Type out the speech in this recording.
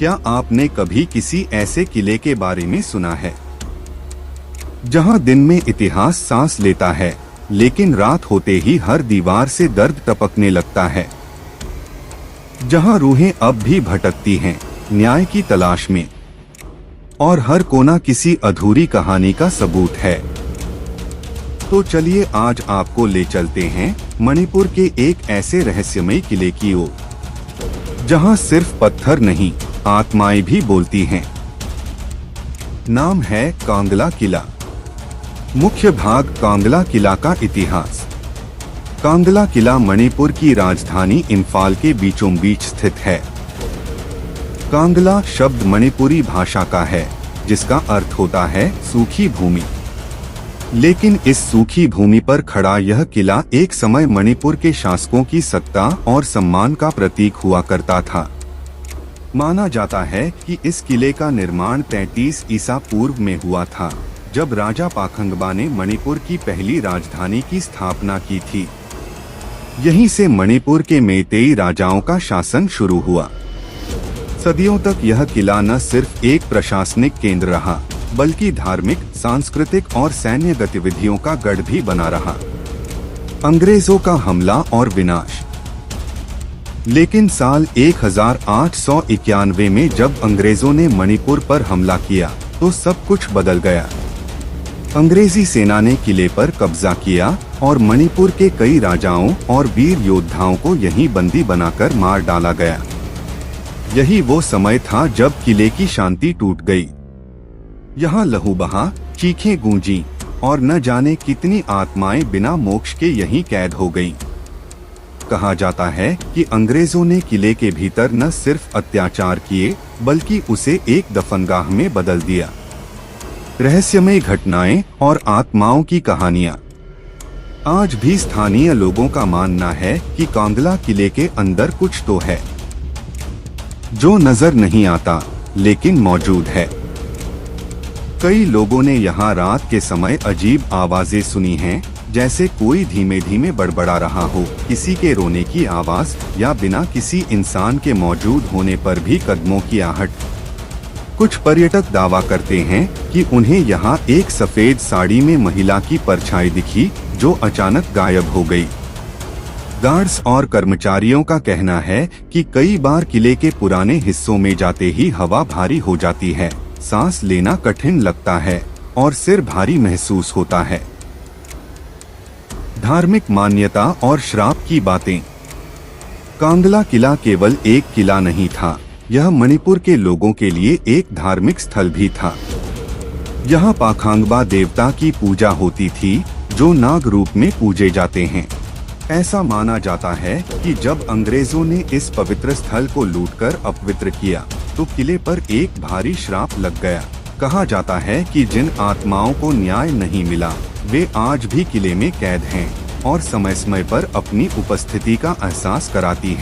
क्या आपने कभी किसी ऐसे किले के बारे में सुना है जहां दिन में इतिहास सांस लेता है, लेकिन रात होते ही हर दीवार से दर्द टपकने लगता है, जहां रूहें अब भी भटकती हैं न्याय की तलाश में, और हर कोना किसी अधूरी कहानी का सबूत है? तो चलिए आज आपको ले चलते हैं मणिपुर के एक ऐसे रहस्यमय किले की ओर, जहां सिर्फ पत्थर नहीं, आत्माएं भी बोलती हैं। नाम है कांगला किला। मुख्य भाग कांगला किला का इतिहास। कांगला किला मणिपुर की राजधानी इम्फाल के बीचों बीच स्थित है। कांगला शब्द मणिपुरी भाषा का है, जिसका अर्थ होता है सूखी भूमि। लेकिन इस सूखी भूमि पर खड़ा यह किला एक समय मणिपुर के शासकों की सत्ता और सम्मान का प्रतीक हुआ करता था। माना जाता है कि इस किले का निर्माण 33 ईसा पूर्व में हुआ था, जब राजा पाखंगबा ने मणिपुर की पहली राजधानी की स्थापना की थी। यहीं से मणिपुर के मेइतेई राजाओं का शासन शुरू हुआ। सदियों तक यह किला न सिर्फ एक प्रशासनिक केंद्र रहा, बल्कि धार्मिक, सांस्कृतिक और सैन्य गतिविधियों का गढ़ भी बना रहा। अंग्रेजों का हमला और विनाश। लेकिन साल 1891 में जब अंग्रेजों ने मणिपुर पर हमला किया, तो सब कुछ बदल गया। अंग्रेजी सेना ने किले पर कब्जा किया और मणिपुर के कई राजाओं और वीर योद्धाओं को यहीं बंदी बनाकर मार डाला गया। यही वो समय था जब किले की शांति टूट गई। यहाँ लहू बहा, चीखें गूंजी और न जाने कितनी आत्माएं बिना मोक्ष के यहीं कैद हो गईं। कहा जाता है कि अंग्रेजों ने किले के भीतर न सिर्फ अत्याचार किए, बल्कि उसे एक दफनगाह में बदल दिया। रहस्यमय घटनाएं और आत्माओं की कहानियां। आज भी स्थानीय लोगों का मानना है कि कांगला किले के अंदर कुछ तो है, जो नजर नहीं आता लेकिन मौजूद है। कई लोगों ने यहाँ रात के समय अजीब आवाजें सुनी हैं, जैसे कोई धीमे धीमे बड़बड़ा रहा हो, किसी के रोने की आवाज, या बिना किसी इंसान के मौजूद होने पर भी कदमों की आहट। कुछ पर्यटक दावा करते हैं कि उन्हें यहाँ एक सफेद साड़ी में महिला की परछाई दिखी, जो अचानक गायब हो गई। गार्ड्स और कर्मचारियों का कहना है कि कई बार किले के पुराने हिस्सों में जाते ही हवा भारी हो जाती है, सांस लेना कठिन लगता है और सिर भारी महसूस होता है। धार्मिक मान्यता और श्राप की बातें। कांगला किला केवल एक किला नहीं था, यह मणिपुर के लोगों के लिए एक धार्मिक स्थल भी था। यहाँ पाखांगबा देवता की पूजा होती थी, जो नाग रूप में पूजे जाते हैं। ऐसा माना जाता है कि जब अंग्रेजों ने इस पवित्र स्थल को लूटकर अपवित्र किया, तो किले पर एक भारी श्राप लग गया। कहा जाता है कि जिन आत्माओं को न्याय नहीं मिला, वे आज भी किले में कैद हैं और समय समय पर अपनी उपस्थिति का एहसास कराती हैं।